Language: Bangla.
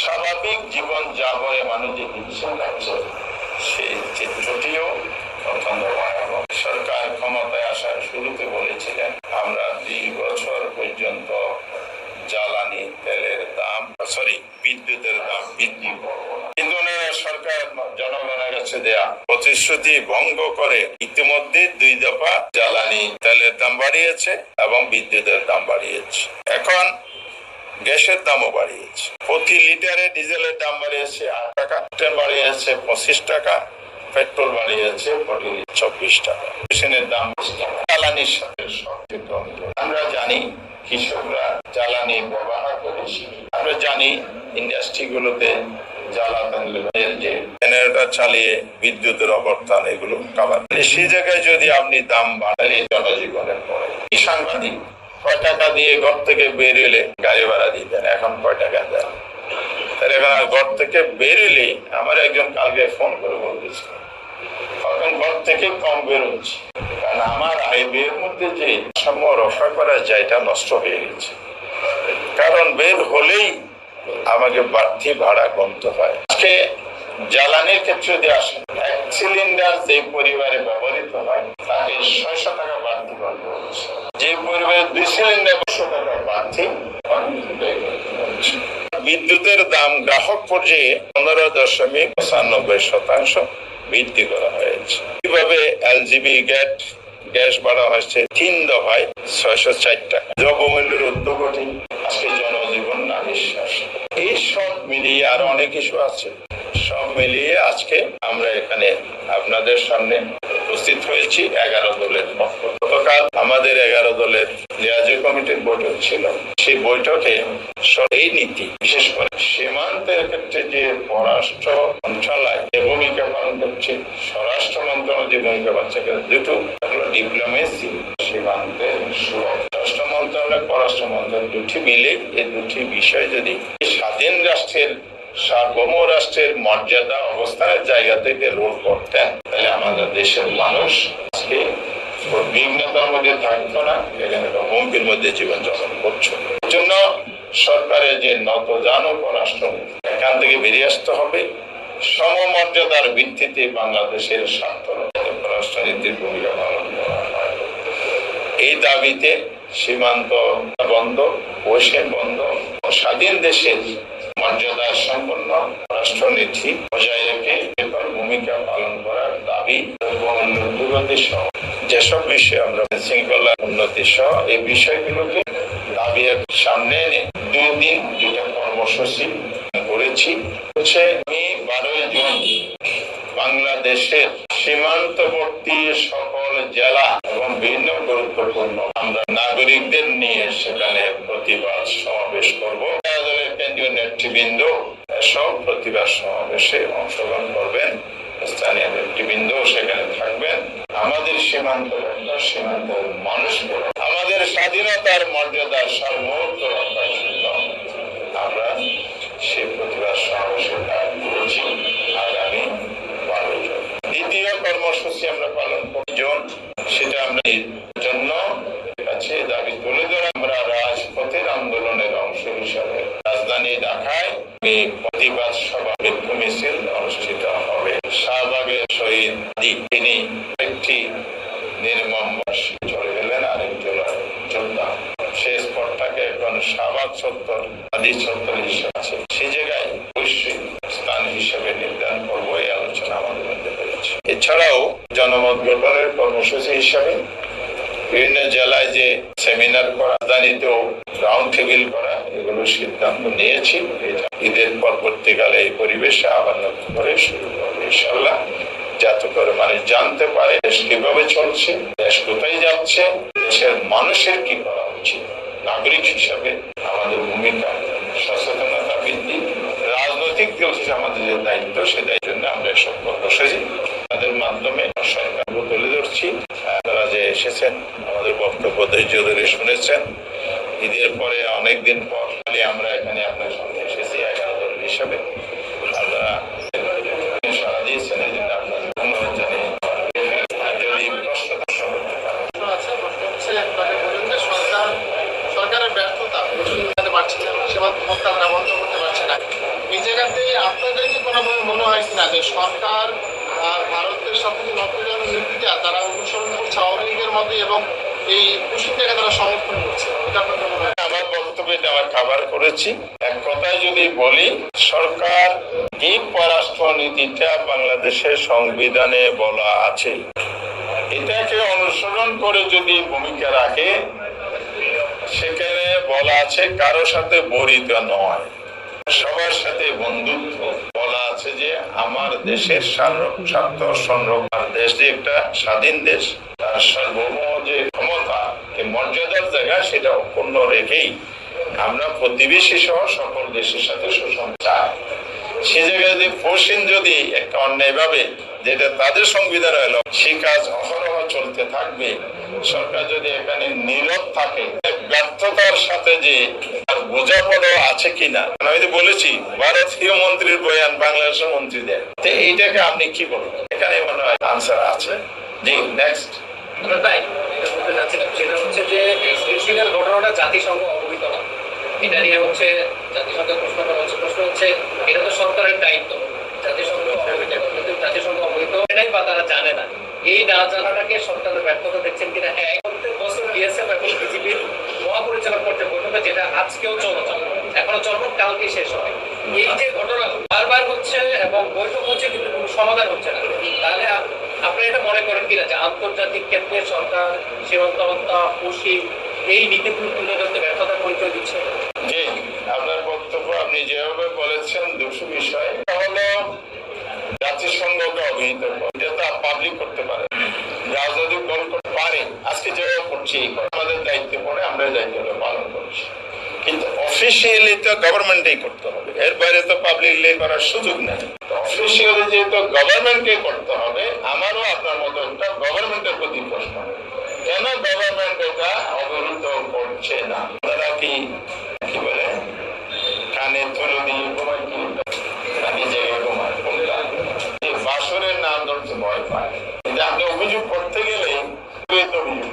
স্বাভাবিক জীবন যাপনে মানুষ যে হিংসা লাগছে সেই চিত্রটিও অত্যন্ত ভয়াবহ। সরকার ক্ষমতায় আসার শুরুতে বলেছিলেন আমরা 2 বছর পর্যন্ত জ্বালানি তেলের দাম বিদ্যুতের দাম বৃদ্ধি করব। কিন্তু সরকার জনগণের কাছে দেয়া প্রতিশ্রুতি ভঙ্গ করে ইতিমধ্যে 2 দফা জ্বালানি তেলের দাম বাড়িয়েছে এবং বিদ্যুতের দাম বাড়িয়েছে। এখন গ্যাসের দামও বাড়িয়েছে। প্রতি লিটারে ডিজেলের দাম বাড়িয়েছে 8 টাকা, বাড়িয়েছে 25 টাকা, পেট্রোল বাড়িয়েছে 24 টাকা। মেশিনের দাম জ্বালানির সাথে সম্পৃক্ত। আমরা জানি কৃষকরা জ্বালানি ব্যবহার করেছি। আমরা জানি ইন্ডাস্ট্রিগুলোতে জ্বালানির যে জেনারেটর চালিয়ে বিদ্যুতের অবর্তন এগুলো কাভার। সেই জায়গায় যদি আপনি দাম বাড়ালে জনজীবনের পরে সাংঘাতিক। 6 টাকা দিয়ে ঘর থেকে বেরোলে গাড়ি ভাড়া দিতেন, এখন 6 টাকা দেন। তাহলে এখন ঘর থেকে বেরোলে আমার একজন কালকে ফোন করে বলতেছে এখন ঘর থেকে কম বেরোচ্ছি, কারণ আমার আয় ব্যয়ের মধ্যে যে ভারসাম্য রক্ষা করা যায় এটা নষ্ট হয়ে গেছে। কারণ বের হলেই আমাকে বাড়তি ভাড়া গুনতে হয়। আজকে জ্বালানির ক্ষেত্রে যদি আসেন, 1 সিলিন্ডার যে পরিবারে ব্যবহৃত হয় তাকে 600 টাকা বাড়তি করতে হচ্ছে। যে পরিবারে 2 সিলিন্ডার 200 টাকা বাড়তি। বিদ্যুতের দাম গ্রাহক পর্যায়ে 15.95% বৃদ্ধি করা হয়েছে। কিভাবে এলজিবি গ্যাস বাড়া হয়েছে 3 দফায় 604 টাকা। দ্রব্যমূল্যের ঊর্ধ্বগতি, আজকে জনজীবন না নিঃশ্বাস। এই সব মিলিয়ে আর অনেক কিছু আছে। সব মিলিয়ে আজকে আমরা এখানে আপনাদের সামনে উপস্থিত হয়েছি 11 দলের পক্ষ। গতকাল আমাদের 11 দলের লিয়াজু কমিটির বৈঠক ছিল। সেই বৈঠকে এই নীতি, বিশেষ করে সীমান্তের ক্ষেত্রে যে পররাষ্ট্র মন্ত্রণালয় যে ভূমিকা পালন করছে, স্বরাষ্ট্র মন্ত্রণালয় যে ভূমিকা পাচ্ছে, দুটো ডিপ্লোমেসি, সীমান্তের সুরক্ষা। স্বরাষ্ট্র মন্ত্রণালয় পররাষ্ট্র মন্ত্রণালয় দুটি মিলে এই দুটি বিষয় যদি স্বাধীন রাষ্ট্রের সার্বভৌম রাষ্ট্রের মর্যাদা অবস্থানের জায়গা থেকে রোল করতেন, তাহলে আমাদের দেশের মানুষ আজকে বিঘ্নতার মধ্যে থাকতো না, এখানে হুমকির মধ্যে জীবনযাপন করছে। এই জন্য সরকারের যে নতজানু পররাষ্ট্র, এখান থেকে বেরিয়ে আসতে হবে। সমমর্যাদার ভিত্তিতে বাংলাদেশের স্বার্থ পররাষ্ট্রনীতির ভূমিকা পালন করা হয়। এই দাবিতে সীমান্ত বন্ধ, বৈষম্য বন্ধ, স্বাধীন দেশের মর্যাদা সম্পন্ন রাষ্ট্রনীতি বজায় রেখে ভূমিকা পালন করার দাবি উন্নতি সহ যেসব বিষয়ে আমরা শৃঙ্খলা উন্নতি সহ এই বিষয়গুলোকে দাবি সামনে এনে 2 দিন 2টা কর্মসূচি করেছি। আমি 12 জুন বাংলাদেশের সীমান্তবর্তী সকল জেলা এবং বিভিন্ন গুরুত্বপূর্ণ আমরা নাগরিকদের নিয়ে সেখানে প্রতিবাদ সমাবেশ করব। দলের কেন্দ্রীয় নেতৃবৃন্দ সব প্রতিবাদ সমাবেশে অংশগ্রহণ করবেন। স্থানীয় নেতৃবৃন্দ সেখানে থাকবেন। আমাদের সীমান্তের মানুষকে আমাদের স্বাধীনতার মর্যাদার সর্বোচ্চ রক্ষার জন্য আমরা সেই প্রতিবাদ সমাবেশে করেছি। আগামী 12 জুন দ্বিতীয় কর্মসূচি আমরা পালন করি। সেটা আমরা জন্য কাছে দাবি তুলে ধরে আমরা রাজপথের আন্দোলনের অংশ হিসাবে রাজধানী ঢাকায় প্রতিবাদ সভা মিছিল অনুষ্ঠিত হবে। শাহবাগের শহীদ তিনি একটি নির্মম চলে গেলেন আরেকজন যোদ্ধা। সেই স্পটটাকে এখন শাহবাগ চত্বর আদি চত্বর হিসেবে আছে। সেই জায়গায় বৈশ্বিক স্থান হিসেবে নির্ধারণ করবো, এই আলোচনা আমাদের মধ্যে হয়েছে। এছাড়াও জনমত গঠনের কর্মসূচি হিসাবে বিভিন্ন জেলায় যে সেমিনার করা, রাজধানীতেও রাউন্ড টেবিল করা, এগুলো সিদ্ধান্ত নিয়েছি। ঈদের পরবর্তীকালে এই পরিবেশে আবার নতুন করে শুরু করবে ইনশাআল্লাহ, যাতে করে মানুষ জানতে পারে দেশ কিভাবে চলছে, দেশ কোথায় যাচ্ছে, দেশের মানুষের কি করা উচিত। নাগরিক হিসাবে আমাদের ভূমিকা, সচেতনতা বৃদ্ধি, রাজনৈতিক দল হিসেবে আমাদের যে দায়িত্ব, সে দায়িত্বের জন্য আমরা এসব বসেছি। তাদের মাধ্যমে সরকার তুলে ধরছি। আপনারা যে এসেছেন, আমাদের বক্তব্য ধৈর্য ধরে শুনেছেন। ঈদের পরে অনেকদিন পর আমরা এখানে আপনার সামনে এসেছি 11 দল হিসাবে। আপনারা সারা দিয়েছেন, এই জন্য আপনাদের ধন্যবাদ জানিয়ে যদি প্রশ্ন সরকারের ব্যর্থতা তারা বন্ধ করতে পারছে না। এই জায়গাতেই আপনাদের কি কোনোভাবে মনে হয় না যে সরকার আর ভারতের সাথে যে নতুন নীতিটা তারা অনুসরণ করছে আওয়ামী লীগের মধ্যে এবং এই কুশিটাকে তারা সমর্থন করছে, এটা আপনাদের মনে হয়? আমার বক্তব্যে আমার খাবার করেছি। এক কথায় যদি বলি, সরকার যে পররাষ্ট্র নীতিটা বাংলাদেশের সংবিধানে বলা আছে এটাকে অনুসরণ করে যদি ভূমিকা রাখে, সেখানে বলা আছে কারো সাথে বরিত নয়, সবার সাথে বন্ধুত্ব। বলা আছে যে আমার দেশের স্বার্থ সংরক্ষণ, দেশ যে একটা স্বাধীন দেশ, তার সার্বভৌম যে ক্ষমতা, মর্যাদার জায়গা সেটা অক্ষুণ্ণ রেখেই আমরা প্রতিবেশী সহ সকল দেশের সাথে সুসম্পর্ক চাই। সে জায়গায় যদি ফোর্সিন যদি একটা অন্যায় ভাবে যেটা তাদের সংবিধান হলো, সে কাজ অহরহ চলতে থাকবে। সরকার যদি এখানে নীরব থাকে, ব্যর্থতার সাথে যে বোঝাপড়া আছে কিনা, আমি তো বলেছি ভারতীয় মন্ত্রীর বয়ান বাংলাদেশের মন্ত্রী দেয়, তো এইটাকে আপনি কি বলবেন? এখানে মনে হয় আনসার আছে। জি, নেক্সট। তাই বলতে চাচ্ছিলাম সেটা হচ্ছে যে সিরিয়াল ঘটনাটা জাতিসংঘ অবহিত না, এটা নিয়ে হচ্ছে জাতিসংঘের প্রশ্ন করা হচ্ছে। প্রশ্ন হচ্ছে এটা তো সরকারের দায়িত্ব, জাতিসংঘ অবহিত, কিন্তু জাতিসংঘ অবহিত এটাই বা তারা জানে না। এই না জানাটাকে সরকারের ব্যর্থতা দেখছেন কিনা? হ্যাঁ, প্রত্যেক বছর বিএসএফ এবং বিজিবির মহাপরিচালক পর্যায়ে বৈঠকে, যেটা আজকেও চলছে, এখনো চলবে, কালকে শেষ হবে। এই যে ঘটনা বারবার হচ্ছে এবং বৈঠক হচ্ছে কিন্তু কোনো সমাধান হচ্ছে না, তাহলে আপনি এটা মনে করেন কিনা যে আন্তর্জাতিক ক্ষেত্রে সরকার সীমান্ত হত্যা, খুশি এই নীতিগুলো তুলে ধরতে ব্যর্থতার পরিচয় দিচ্ছে? জি, আপনার বক্তব্য আপনি যেভাবে বলেছেন দুটো বিষয় হলো জাতিসংঘকে অবহিত করা, এটা তো পাবলিক করতে পারে, রাজনৈতিক দল করতে পারে। আজকে যেভাবে করছি আমাদের দায়িত্বে পড়ে, আমরা দায়িত্বটা পালন করছি, কিন্তু অফিসিয়ালি তো গভর্নমেন্টই করতে হবে, এর বাইরে তো পাবলিকলি করার সুযোগ নেই। অফিসিয়ালি যেহেতু গভর্নমেন্টকে করতে হবে, আমারও আপনার মতো একটা গভর্নমেন্টের প্রতি প্রশ্ন, কেন গভর্নমেন্ট এটা অবহিত করছে না? তারা কি কি বলে কানে তুলে দিয়ে ঘুমায়, কি নাকি জেগে ঘুমায়, কোনটা? বাসরের নাম ধরতে ভয় পায়। কিন্তু আপনি অভিযোগ করতে গেলে অভিযোগ